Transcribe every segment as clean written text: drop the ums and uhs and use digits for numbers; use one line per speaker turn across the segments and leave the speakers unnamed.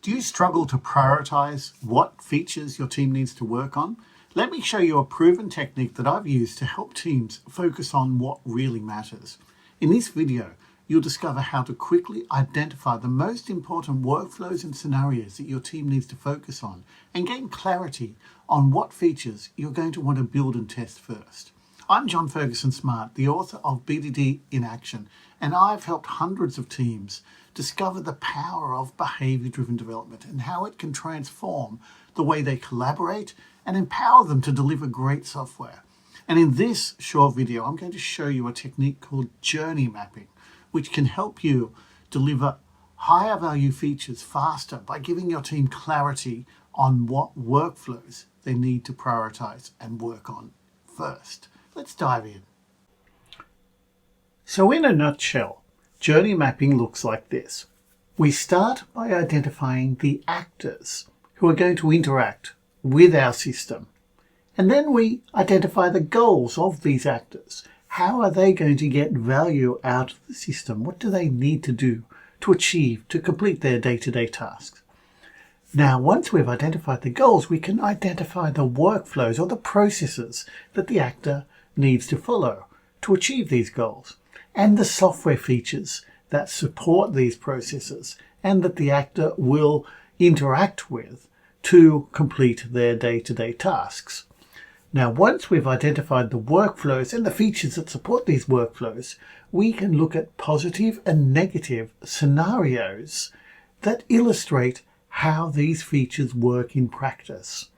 Do you struggle to prioritize what features your team needs to work on? Let me show you a proven technique that I've used to help teams focus on what really matters. In this video, you'll discover how to quickly identify the most important workflows and scenarios that your team needs to focus on and gain clarity on what features you're going to want to build and test first. I'm John Ferguson Smart, the author of BDD in Action, and I've helped hundreds of teams discover the power of behavior-driven development and how it can transform the way they collaborate and empower them to deliver great software. And in this short video, I'm going to show you a technique called journey mapping, which can help you deliver higher value features faster by giving your team clarity on what workflows they need to prioritize and work on first. Let's dive in. So in a nutshell, journey mapping looks like this. We start by identifying the actors who are going to interact with our system. And then we identify the goals of these actors. How are they going to get value out of the system? What do they need to do to achieve, to complete their day-to-day tasks? Now, once we've identified the goals, we can identify the workflows or the processes that the actor needs to follow to achieve these goals, and the software features that support these processes and that the actor will interact with to complete their day-to-day tasks. Now, once we've identified the workflows and the features that support these workflows, we can look at positive and negative scenarios that illustrate how these features work in practice,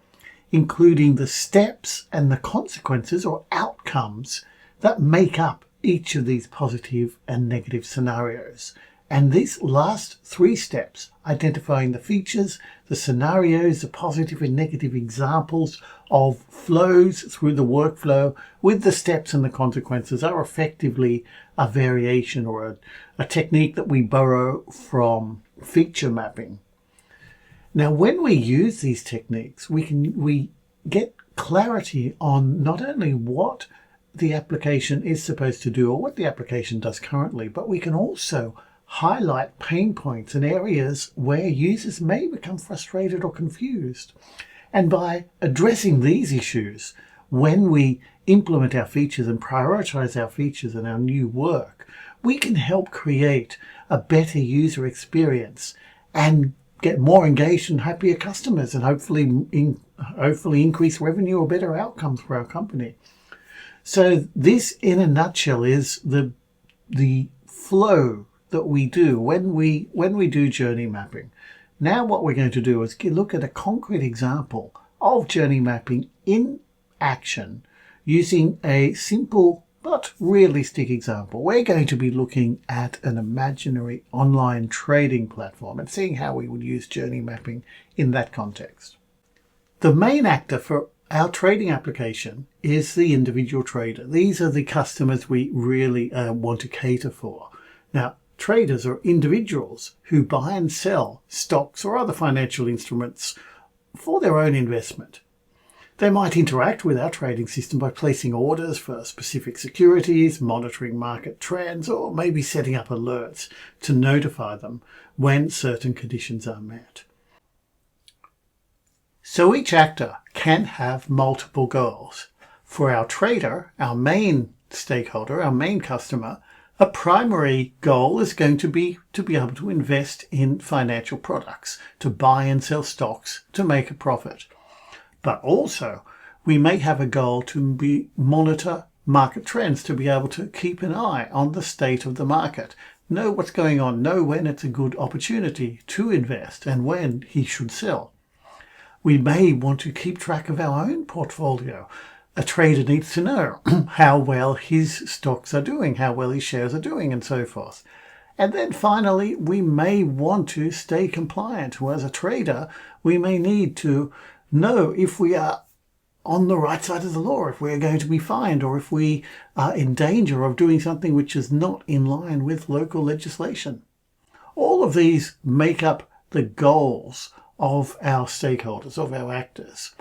including the steps and the consequences or outcomes that make up each of these positive and negative scenarios. And these last three steps, identifying the features, the scenarios, the positive and negative examples of flows through the workflow with the steps and the consequences, are effectively a variation or a technique that we borrow from feature mapping. Now, when we use these techniques, we get clarity on not only what the application is supposed to do or what the application does currently, but we can also highlight pain points and areas where users may become frustrated or confused. And by addressing these issues, when we implement our features and prioritize our features and our new work, we can help create a better user experience and get more engaged and happier customers, and hopefully increase revenue or better outcomes for our company. So this, in a nutshell, is the flow that we do when we do journey mapping. Now what we're going to do is look at a concrete example of journey mapping in action using a simple but realistic example. We're going to be looking at an imaginary online trading platform and seeing how we would use journey mapping in that context. The main actor for our trading application is the individual trader. These are the customers we really want to cater for. Now, traders are individuals who buy and sell stocks or other financial instruments for their own investment. They might interact with our trading system by placing orders for specific securities, monitoring market trends, or maybe setting up alerts to notify them when certain conditions are met. So each actor can have multiple goals. For our trader, our main stakeholder, our main customer, a primary goal is going to be able to invest in financial products, to buy and sell stocks, to make a profit. But also, we may have a goal to monitor market trends, to be able to keep an eye on the state of the market, know what's going on, know when it's a good opportunity to invest and when he should sell. We may want to keep track of our own portfolio. A trader needs to know how well his stocks are doing, how well his shares are doing, and so forth. And then finally, we may want to stay compliant. Well, as a trader, we may need to know if we are on the right side of the law, if we are going to be fined, or if we are in danger of doing something which is not in line with local legislation. All of these make up the goals of our stakeholders, of our actors.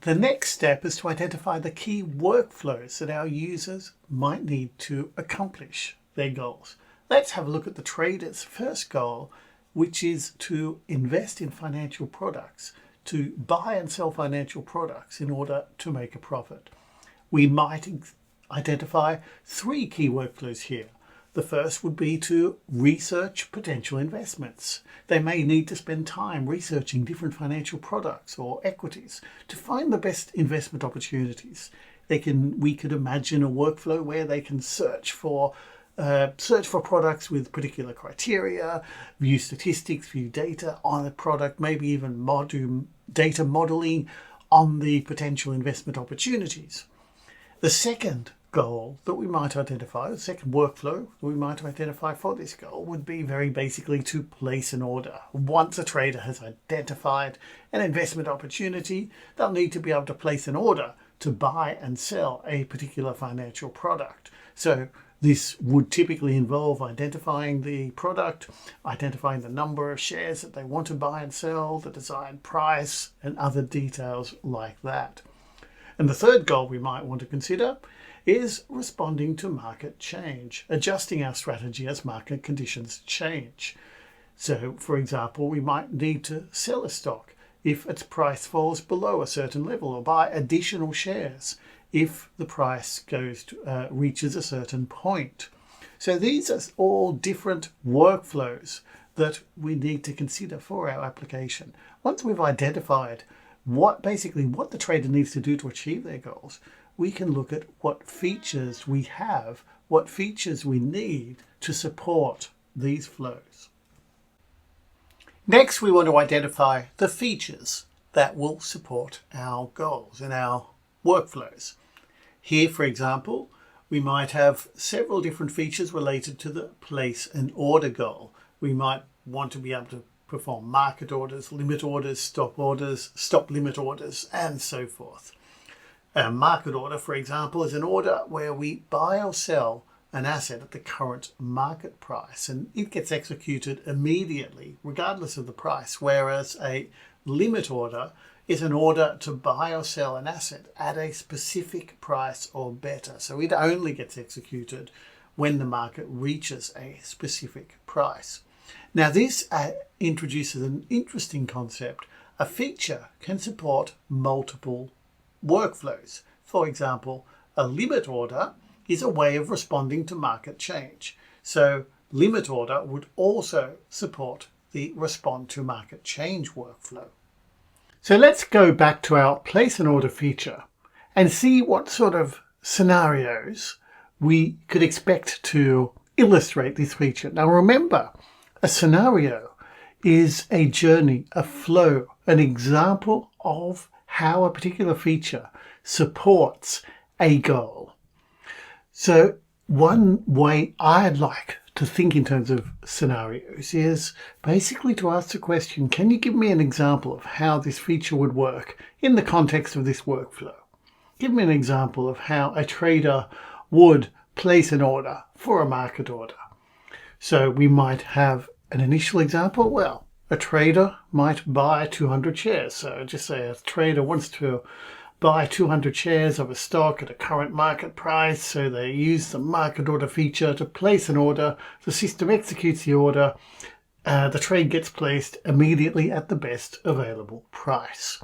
The next step is to identify the key workflows that our users might need to accomplish their goals. Let's have a look at the trader's first goal which is to invest in financial products, to buy and sell financial products in order to make a profit. We might identify 3 key workflows here. The first would be to research potential investments. They may need to spend time researching different financial products or equities to find the best investment opportunities. We could imagine a workflow where they can search for products with particular criteria, view statistics, view data on a product, maybe even do data modeling on the potential investment opportunities. The second goal that we might identify, the second workflow that we might identify for this goal would be very basically to place an order. Once a trader has identified an investment opportunity, they'll need to be able to place an order to buy and sell a particular financial product. So this would typically involve identifying the product, identifying the number of shares that they want to buy and sell, the desired price, and other details like that. And the third goal we might want to consider is responding to market change, adjusting our strategy as market conditions change. So, for example, we might need to sell a stock if its price falls below a certain level, or buy additional shares if the price reaches a certain point. So these are all different workflows that we need to consider for our application. Once we've identified what the trader needs to do to achieve their goals, we can look at what features we have, what features we need to support these flows. Next, we want to identify the features that will support our goals and our workflows. Here, for example, we might have several different features related to the place and order goal. We might want to be able to perform market orders, limit orders, stop limit orders, and so forth. A market order, for example, is an order where we buy or sell an asset at the current market price, and it gets executed immediately, regardless of the price, whereas a limit order is an order to buy or sell an asset at a specific price or better. So it only gets executed when the market reaches a specific price. Now this introduces an interesting concept. A feature can support multiple workflows. For example, a limit order is a way of responding to market change. So limit order would also support the respond to market change workflow. So let's go back to our place an order feature and see what sort of scenarios we could expect to illustrate this feature. Now remember, a scenario is a journey, a flow, an example of how a particular feature supports a goal. So one way I'd like to think in terms of scenarios is basically to ask the question, can you give me an example of how this feature would work in the context of this workflow? Give me an example of how a trader would place an order for a market order. So we might have an initial example. Well, a trader might buy 200 shares. So just say a trader wants to buy 200 shares of a stock at a current market price. So they use the market order feature to place an order. The system executes the order. The trade gets placed immediately at the best available price.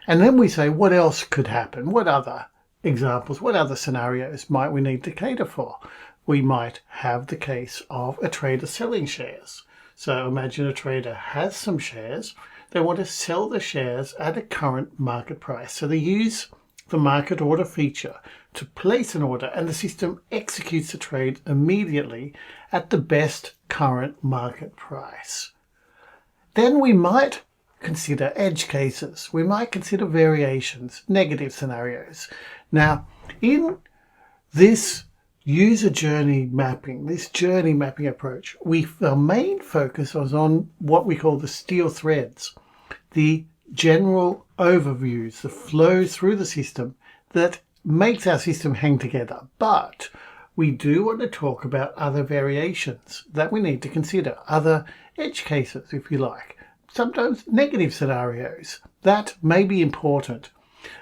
And then we say, what else could happen? What other examples, what other scenarios might we need to cater for? We might have the case of a trader selling shares. So imagine a trader has some shares. They want to sell the shares at a current market price. So they use the market order feature to place an order, and the system executes the trade immediately at the best current market price. Then we might consider edge cases. We might consider variations, negative scenarios. Now, in this user journey mapping, this journey mapping approach, our main focus was on what we call the steel threads, the general overviews, the flow through the system that makes our system hang together. But we do want to talk about other variations that we need to consider, other edge cases, if you like, sometimes negative scenarios that may be important.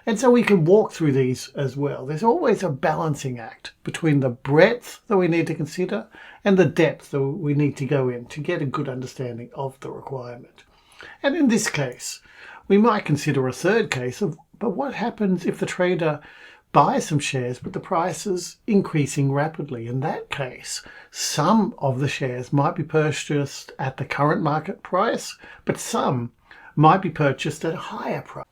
And so we can walk through these as well. There's always a balancing act between the breadth that we need to consider and the depth that we need to go in to get a good understanding of the requirement. And in this case, we might consider a third case of, but what happens if the trader buys some shares but the price is increasing rapidly? In that case, some of the shares might be purchased at the current market price, but some might be purchased at a higher price.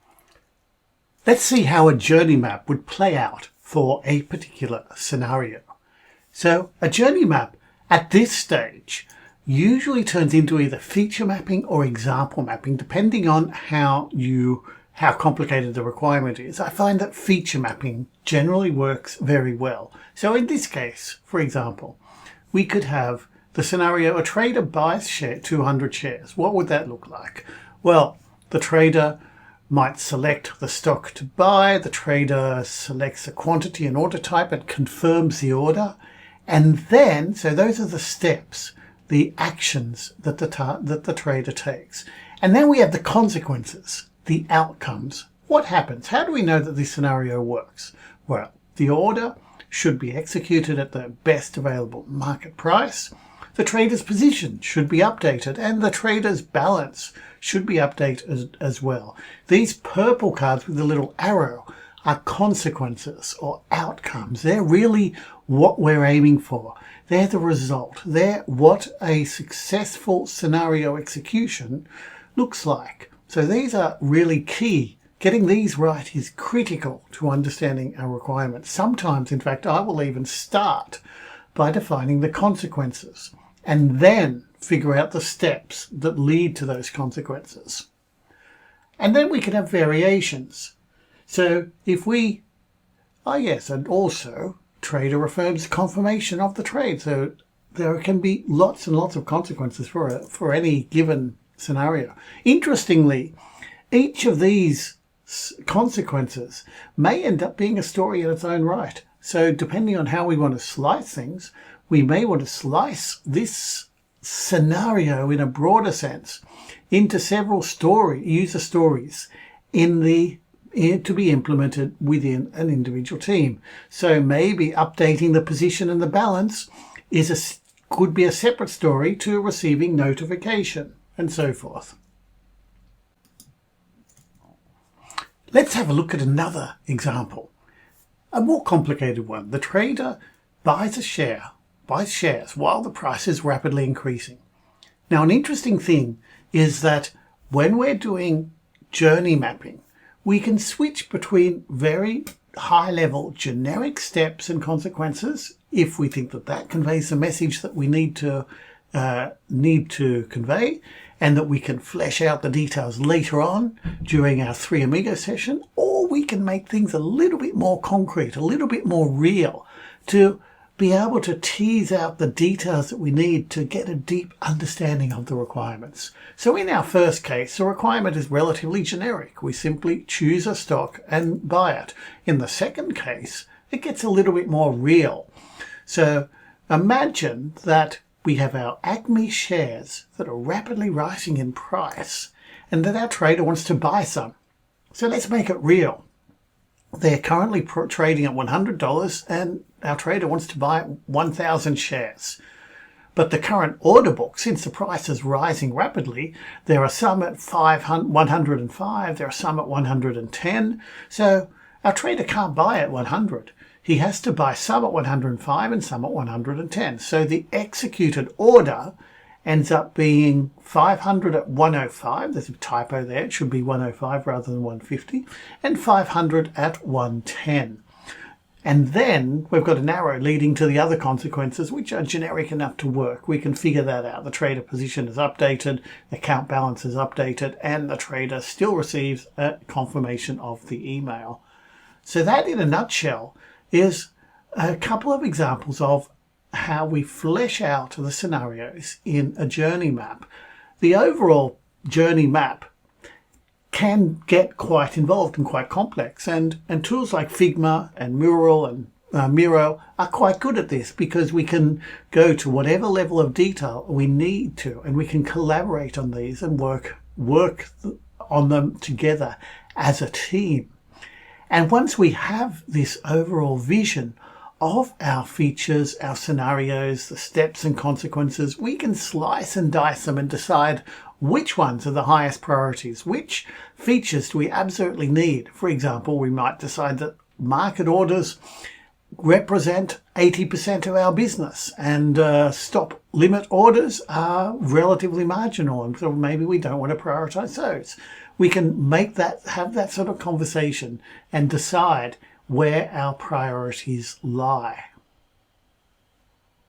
Let's see how a journey map would play out for a particular scenario. So a journey map at this stage usually turns into either feature mapping or example mapping, depending on how complicated the requirement is. I find that feature mapping generally works very well. So in this case, for example, we could have the scenario: a trader buys 200 shares. What would that look like? Well, the trader might select the stock to buy, the trader selects a quantity and order type and confirms the order. And then, so those are the steps, the actions that the trader takes. And then we have the consequences, the outcomes. What happens? How do we know that this scenario works? Well, the order should be executed at the best available market price. The trader's position should be updated and the trader's balance should be updated as well. These purple cards with the little arrow are consequences or outcomes. They're really what we're aiming for. They're the result. They're what a successful scenario execution looks like. So these are really key. Getting these right is critical to understanding our requirements. Sometimes, in fact, I will even start by defining the consequences and then figure out the steps that lead to those consequences. And then we can have variations. So if we, and also trader affirms confirmation of the trade. So there can be lots and lots of consequences for any given scenario. Interestingly, each of these consequences may end up being a story in its own right. So depending on how we want to slice things, we may want to slice this scenario in a broader sense into several user stories to be implemented within an individual team. So maybe updating the position and the balance could be a separate story to receiving notification and so forth. Let's have a look at another example, a more complicated one. The trader buys shares while the price is rapidly increasing. Now, an interesting thing is that when we're doing journey mapping, we can switch between very high-level generic steps and consequences if we think that conveys the message that we need to convey, and that we can flesh out the details later on during our 3 Amigo session, or we can make things a little bit more concrete, a little bit more real, to be able to tease out the details that we need to get a deep understanding of the requirements. So in our first case, the requirement is relatively generic. We simply choose a stock and buy it. In the second case, it gets a little bit more real. So imagine that we have our Acme shares that are rapidly rising in price and that our trader wants to buy some. So let's make it real. They're currently trading at $100 and our trader wants to buy 1,000 shares. But the current order book, since the price is rising rapidly, there are some at 105, there are some at 110. So our trader can't buy at 100. He has to buy some at 105 and some at 110. So the executed order ends up being 500 at 105. There's a typo there. It should be 105 rather than 150. And 500 at 110. And then we've got an arrow leading to the other consequences, which are generic enough to work. We can figure that out. The trader position is updated, the account balance is updated, and the trader still receives a confirmation of the email. So that, in a nutshell, is a couple of examples of how we flesh out the scenarios in a journey map. The overall journey map can get quite involved and quite complex, and tools like Figma and Mural and Miro are quite good at this, because we can go to whatever level of detail we need to, and we can collaborate on these and work on them together as a team. And once we have this overall vision of our features, our scenarios, the steps and consequences, we can slice and dice them and decide which ones are the highest priorities, which features do we absolutely need. For example, we might decide that market orders represent 80% of our business and stop limit orders are relatively marginal, and so maybe we don't want to prioritize those. We can have that sort of conversation and decide where our priorities lie.